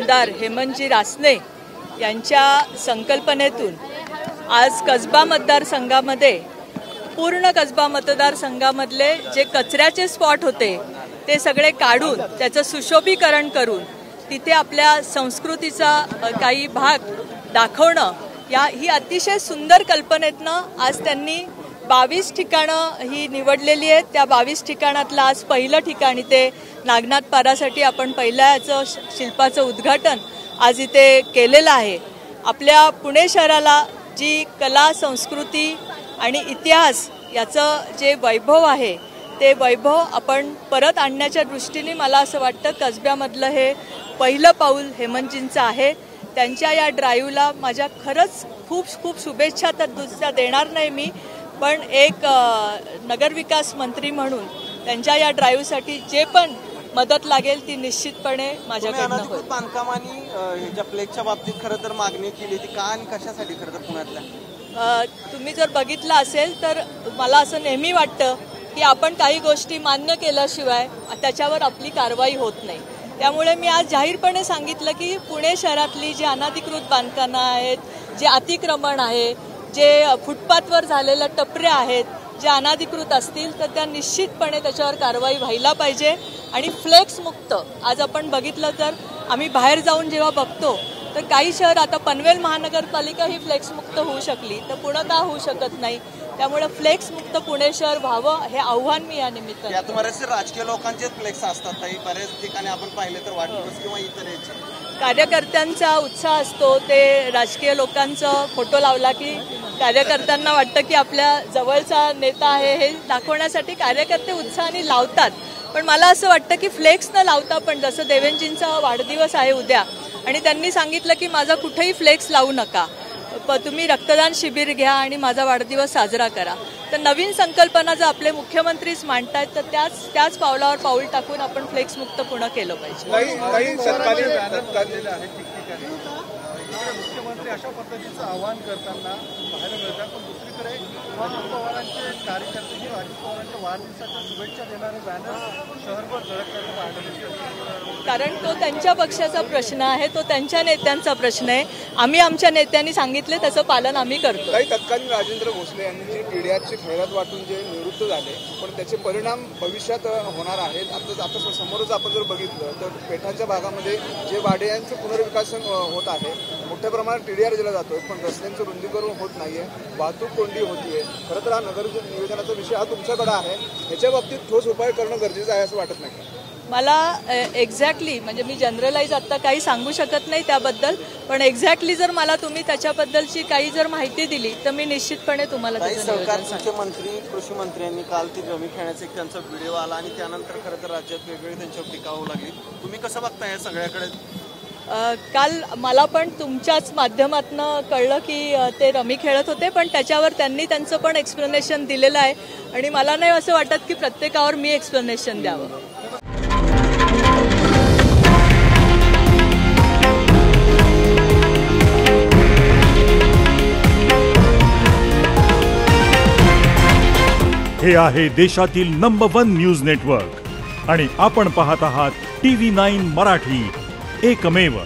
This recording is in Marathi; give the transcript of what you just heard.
आमदार हेमंतजी रासने यांच्या संकल्पनेतून आज कसबा मतदारसंघामध्ये पूर्ण कसबा मतदारसंघामधले जे कचऱ्याचे स्पॉट होते ते सगळे काढून त्याचं सुशोभीकरण करून तिथे आपल्या संस्कृतीचा काही भाग दाखवणं ही अतिशय सुंदर कल्पनेतनं आज त्यांनी 22 ठिकाणं ही निवडलेली आहेत। त्या 22 ठिकाणातलं आज पहिलं ठिकाण इथे नागनाथ पारासाठी आपण पहिल्याचं शिल्पाचं उद्घाटन आज इथे केलेलं आहे। आपल्या पुणे शहराला जी कला संस्कृती आणि इतिहास याचं जे वैभव आहे ते वैभव आपण परत आणण्याच्या दृष्टीने मला असं वाटतं कसब्यामधलं हे पहिलं पाऊल हेमंतजींचं आहे। त्यांच्या या ड्राईव्हला माझ्या खरंच खूप खूप शुभेच्छा तर दुसऱ्या देणार नाही मी, पण एक नगरविकास मंत्री म्हणून त्यांच्या या ड्राईव्हसाठी जे पण मदत लागेल ती निश्चितपणे माझ्याकडनं होईल। बांधकाम आणि ह्याच्या फ्लेक्सच्या बाबतीत खरं तर मागणी केली ती का आणि कशासाठी खरं तर पुण्यातल्या तुम्ही जर बघितलं असेल तर मला असं नेहमी वाटतं की आपण काही गोष्टी मान्य केल्याशिवाय त्याच्यावर आपली कारवाई होत नाही। त्यामुळे मी आज जाहीरपणे सांगितलं की पुणे शहरातली जी अनधिकृत बांधकामं आहेत, जे अतिक्रमण आहे, जे फुटपाथवर झालेल्या टपऱ्या आहेत, जे अनधिकृत असतील तर त्या निश्चितपणे त्याच्यावर कारवाई व्हायला पाहिजे। आणि फ्लेक्स मुक्त आज आपण बघितलं तर आम्ही बाहेर जाऊन जेव्हा बघतो तर काही शहर आता पनवेल महानगरपालिका ही फ्लेक्स मुक्त होऊ शकली तर पुणे का होऊ शकत नाही। त्यामुळे फ्लेक्स मुक्त पुणे शहर व्हावं हे आव्हान मी या निमित्ताने यात बरेचसे राजकीय लोकांचे फ्लेक्स असतात, बऱ्याच ठिकाणी आपण पाहिले तर वाढदिवस किंवा इतर कार्यकर्त्यांचा उत्साह असतो। ते राजकीय लोकांचा फोटो लावला की कार्यकर्त्यांना वाटतं की आपल्या जवळचा नेता आहे हे दाखवण्यासाठी कार्यकर्ते उत्साहाने लावतात। पण मला असं वाटतं की फ्लेक्स न लावता पण जसं देवेंजींचा वाढदिवस आहे उद्या आणि त्यांनी सांगितलं की माझा कुठेही फ्लेक्स लावू नका, तुम्ही रक्तदान शिबिर घ्या आणि माझा वाढदिवस साजरा करा। तर नवीन संकल्पना जर आपले मुख्यमंत्रीच मांडतायत तर त्याच पावलावर पाऊल टाकून आपण फ्लेक्स मुक्त पुणे केलं पाहिजे। मुख्यमंत्री अशा पद्धतीचं आवाहन करताना पाहायला मिळतात, पण दुसरीकडे अजित पवारांचे कार्यकर्ते किंवा अजित पवारांच्या वाढदिवसाच्या शुभेच्छा देणारे बॅनर शहरभर झळकताना पाहायला मिळतात। कारण तो त्यांच्या पक्षाचा प्रश्न आहे, तो त्यांच्या नेत्यांचा प्रश्न आहे। आम्ही आमच्या नेत्यांनी सांगितले त्याचं पालन आम्ही करतो। काही तत्कालीन राजेंद्र भोसले यांनी जे टीडीआरची खैरात वाटून जे निवृत्त झाले पण त्याचे परिणाम भविष्यात होणार आहेत। आता समोरच आपण जर बघितलं तर पेठाच्या भागामध्ये जे वाड्यांचं पुनर्विकासन होत आहे, मोठ्या प्रमाणात टीडीआर दिला जातोय पण रस्त्यांचं रुंदीकरण होत नाहीये, वाहतूक कोंडी होतीये। खरं तर हा नगर नियोजनाचा विषय हा तुमच्याकडे आहे, याच्या बाबतीत ठोस उपाय करणं गरजेचं आहे असं वाटत नाही? मला एक्झॅक्टली म्हणजे मी जनरलाइज आता काही सांगू शकत नाही त्याबद्दल, पण एक्झॅक्टली जर मला तुम्ही त्याच्याबद्दलची काही जर माहिती दिली तर मी निश्चितपणे तुम्हाला सरकारचे मंत्री कृषी मंत्र्यांनी काल ती रमी खेळण्याचा एक त्यांचा व्हिडिओ आला आणि त्यानंतर खरं तर राज्यात वेगवेगळी त्यांच्यावर टीका होऊ लागली। तुम्ही कसं बघता या सगळ्याकडे? काल मला पण तुमच्याच माध्यमातून कळलं की ते रमी खेळत होते, पण त्याच्यावर त्यांनी त्यांचं पण एक्सप्लेनेशन दिलेलं आहे आणि मला नाही असं वाटत की प्रत्येकावर मी एक्सप्लेनेशन द्यावं। हे आहे देशातील नंबर 1 न्यूज नेटवर्क आणि आपण पाहत आहात TV9 मराठी, एकमेव।